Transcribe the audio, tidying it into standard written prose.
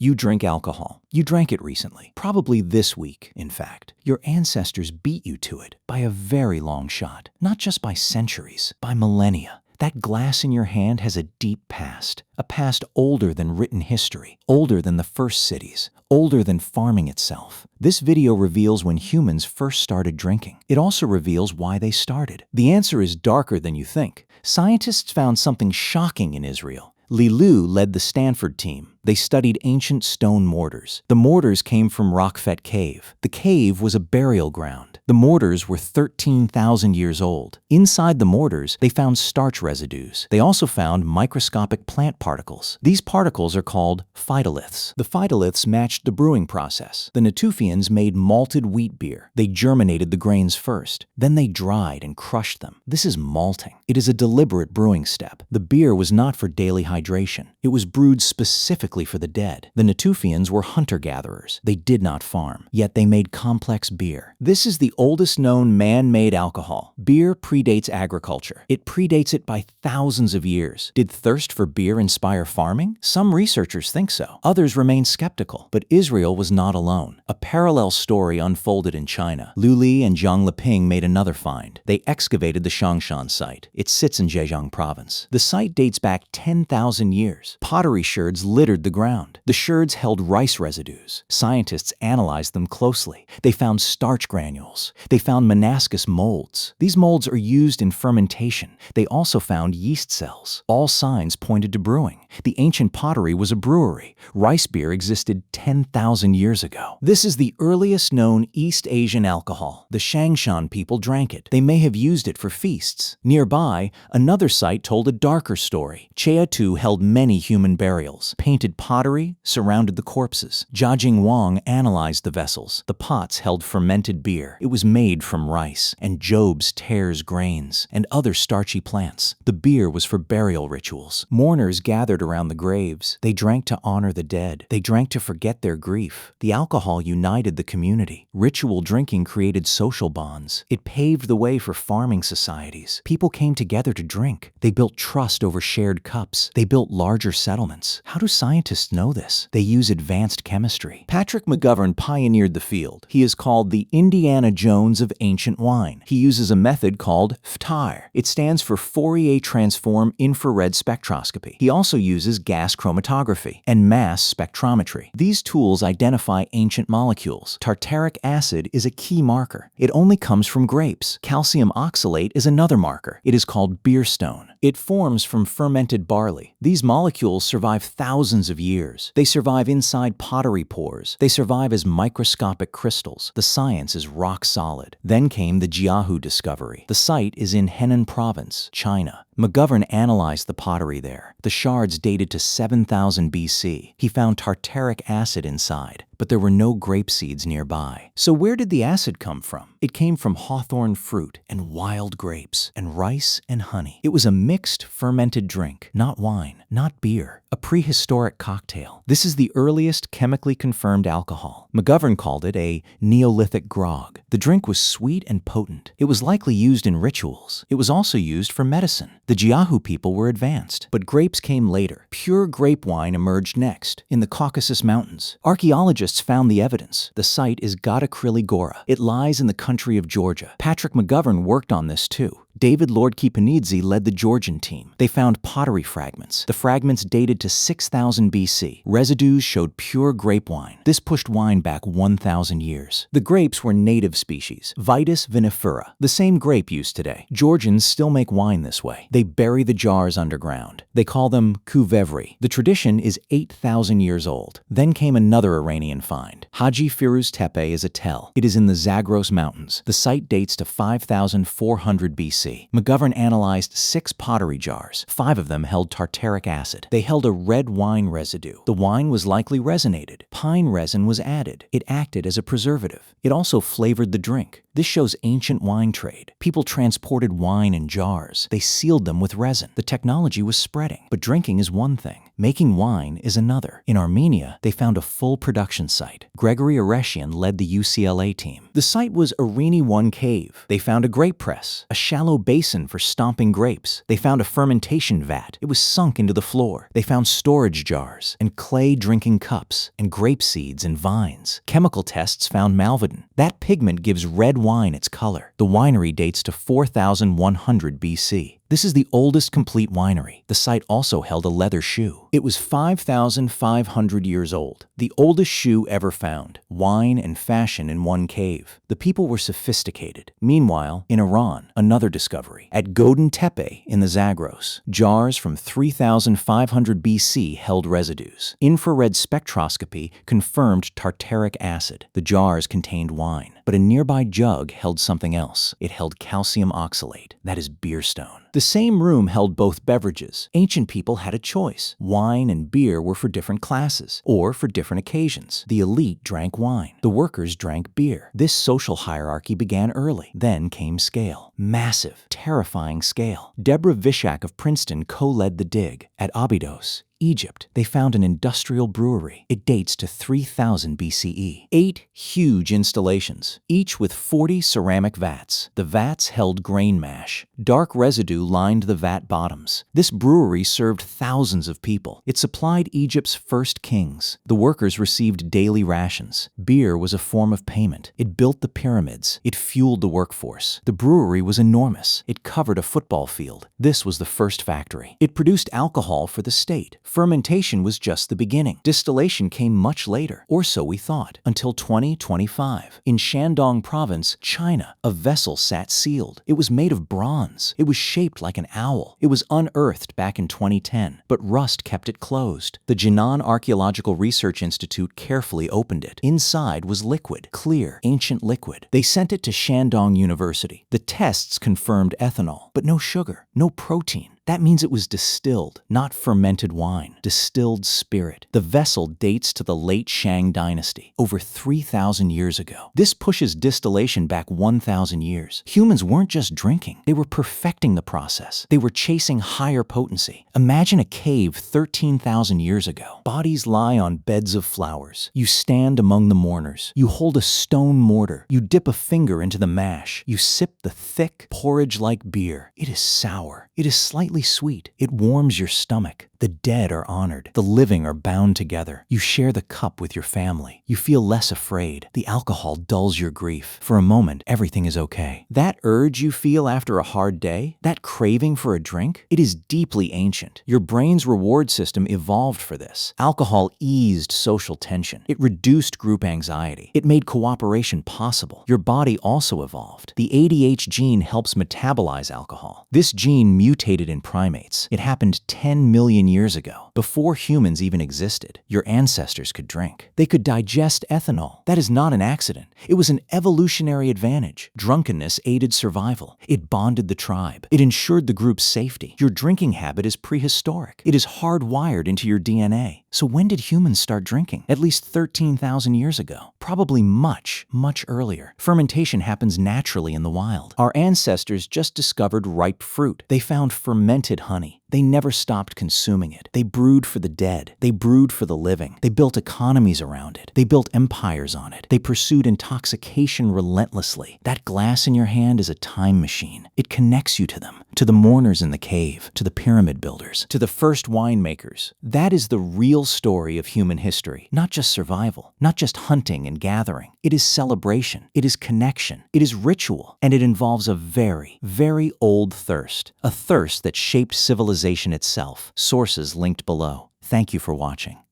You drink alcohol. You drank it recently, probably this week, in fact. Your ancestors beat you to it by a very long shot, not just by centuries, by millennia. That glass in your hand has a deep past, a past older than written history, older than the first cities, older than farming itself. This video reveals when humans first started drinking. It also reveals why they started. The answer is darker than you think. Scientists found something shocking in Israel. Liu led the Stanford team. They studied ancient stone mortars. The mortars came from Raqefet cave. The cave was a burial ground. The mortars were 13,000 years old. Inside the mortars, they found starch residues. They also found microscopic plant particles. These particles are called phytoliths. The phytoliths matched the brewing process. The Natufians made malted wheat beer. They germinated the grains first. Then they dried and crushed them. This is malting. It is a deliberate brewing step. The beer was not for daily hydration. It was brewed specifically for the dead. The Natufians were hunter-gatherers. They did not farm, yet they made complex beer. This is the oldest known man-made alcohol. Beer predates agriculture. It predates it by thousands of years. Did thirst for beer inspire farming? Some researchers think so. Others remain skeptical. But Israel was not alone. A parallel story unfolded in China. Liu Li and Jiang Leping made another find. They excavated the Shangshan site. It sits in Jiajing province. The site dates back 10,000 years. Pottery sherds littered the ground. The sherds held rice residues. Scientists analyzed them closely. They found starch granules. They found meniscus molds. These molds are used in fermentation. They also found yeast cells. All signs pointed to brewing. The ancient pottery was a brewery. Rice beer existed 10,000 years ago. This is the earliest known East Asian alcohol. The Shangshan people drank it. They may have used it for feasts. Nearby, another site told a darker story. Qiaotou held many human burials. Painted pottery surrounded the corpses. Jiajing Wang analyzed the vessels. The pots held fermented beer. It was made from rice, and Job's tears grains, and other starchy plants. The beer was for burial rituals. Mourners gathered around the graves. They drank to honor the dead. They drank to forget their grief. The alcohol united the community. Ritual drinking created social bonds. It paved the way for farming societies. People came together to drink. They built trust over shared cups. They built larger settlements. How do scientists know this? They use advanced chemistry. Patrick McGovern pioneered the field. He is called the Indiana Jones of ancient wine. He uses a method called FTIR. It stands for Fourier Transform Infrared Spectroscopy. He also uses gas chromatography and mass spectrometry. These tools identify ancient molecules. Tartaric acid is a key marker. It only comes from grapes. Calcium oxalate is another marker. It is called beerstone. It forms from fermented barley. These molecules survive thousands of years. They survive inside pottery pores. They survive as microscopic crystals. The science is rock solid. Then came the Jiahu discovery. The site is in Henan province, China. McGovern analyzed the pottery there. The shards dated to 7000 BC. He found tartaric acid inside, but there were no grape seeds nearby. So where did the acid come from? It came from hawthorn fruit and wild grapes and rice and honey. It was a mixed, fermented drink, not wine, not beer, a prehistoric cocktail. This is the earliest chemically confirmed alcohol. McGovern called it a Neolithic grog. The drink was sweet and potent. It was likely used in rituals. It was also used for medicine. The Jiahu people were advanced, but grapes came later. Pure grape wine emerged next, in the Caucasus Mountains. Archaeologists found the evidence. The site is Gadachrili Gora. It lies in the country of Georgia. Patrick McGovern worked on this too. David Lordkipanidze led the Georgian team. They found pottery fragments. The fragments dated to 6000 BC. Residues showed pure grape wine. This pushed wine back 1000 years. The grapes were native species, Vitis vinifera, the same grape used today. Georgians still make wine this way. They bury the jars underground. They call them kuvevri. The tradition is 8,000 years old. Then came another Iranian find. Haji Firuz Tepe is a tell. It is in the Zagros Mountains. The site dates to 5400 BC. McGovern analyzed 6 pottery jars. 5 of them held tartaric acid. They held a red wine residue. The wine was likely resonated. Pine resin was added. It acted as a preservative. It also flavored the drink. This shows ancient wine trade. People transported wine in jars. They sealed them with resin. The technology was spreading. But drinking is one thing. Making wine is another. In Armenia, they found a full production site. Gregory Oreshian led the UCLA team. The site was Arini 1 Cave. They found a grape press, a shallow basin for stomping grapes. They found a fermentation vat. It was sunk into the floor. They found storage jars and clay drinking cups and grape seeds and vines. Chemical tests found malvodin. That pigment gives red wine its color. The winery dates to 4100 BC. This is the oldest complete winery. The site also held a leather shoe. It was 5,500 years old, the oldest shoe ever found. Wine and fashion in one cave. The people were sophisticated. Meanwhile, in Iran, another discovery. At Godin Tepe in the Zagros, jars from 3,500 BC held residues. Infrared spectroscopy confirmed tartaric acid. The jars contained wine, but a nearby jug held something else. It held calcium oxalate, that is beer stone. The same room held both beverages. Ancient people had a choice. Wine and beer were for different classes, or for different occasions. The elite drank wine. The workers drank beer. This social hierarchy began early. Then came scale. Massive, terrifying scale. Deborah Vishak of Princeton co-led the dig. At Abydos, Egypt, they found an industrial brewery. It dates to 3000 BCE. 8 huge installations, each with 40 ceramic vats. The vats held grain mash. Dark residue lined the vat bottoms. This brewery served thousands of people. It supplied Egypt's first kings. The workers received daily rations. Beer was a form of payment. It built the pyramids. It fueled the workforce. The brewery was enormous. It covered a football field. This was the first factory. It produced alcohol for the state. Fermentation was just the beginning. Distillation came much later, or so we thought, until 2025. In Shandong province, China, a vessel sat sealed. It was made of bronze. It was shaped like an owl. It was unearthed back in 2010, but rust kept it closed. The Jinan Archaeological Research Institute carefully opened it. Inside was liquid, clear, ancient liquid. They sent it to Shandong University. The tests confirmed ethanol, but no sugar, no protein. That means it was distilled, not fermented wine, distilled spirit. The vessel dates to the late Shang dynasty, over 3,000 years ago. This pushes distillation back 1,000 years. Humans weren't just drinking, they were perfecting the process. They were chasing higher potency. Imagine a cave 13,000 years ago. Bodies lie on beds of flowers. You stand among the mourners. You hold a stone mortar. You dip a finger into the mash. You sip the thick, porridge-like beer. It is sour. It is slightly sweet. It warms your stomach. The dead are honored. The living are bound together. You share the cup with your family. You feel less afraid. The alcohol dulls your grief. For a moment, everything is okay. That urge you feel after a hard day, that craving for a drink, it is deeply ancient. Your brain's reward system evolved for this. Alcohol eased social tension. It reduced group anxiety. It made cooperation possible. Your body also evolved. The ADH gene helps metabolize alcohol. This gene mutated in primates. It happened 10 million years ago, before humans even existed. Your ancestors could drink. They could digest ethanol. That is not an accident. It was an evolutionary advantage. Drunkenness aided survival. It bonded the tribe. It ensured the group's safety. Your drinking habit is prehistoric. It is hardwired into your DNA. So when did humans start drinking? At least 13,000 years ago. Probably much, much earlier. Fermentation happens naturally in the wild. Our ancestors just discovered ripe fruit. They found fermented honey. They never stopped consuming it. They brewed for the dead. They brewed for the living. They built economies around it. They built empires on it. They pursued intoxication relentlessly. That glass in your hand is a time machine. It connects you to them, to the mourners in the cave, to the pyramid builders, to the first winemakers. That is the real story of human history, not just survival, not just hunting and gathering. It is celebration. It is connection. It is ritual. And it involves a very, very old thirst, a thirst that shaped civilization itself. Sources linked below. Thank you for watching.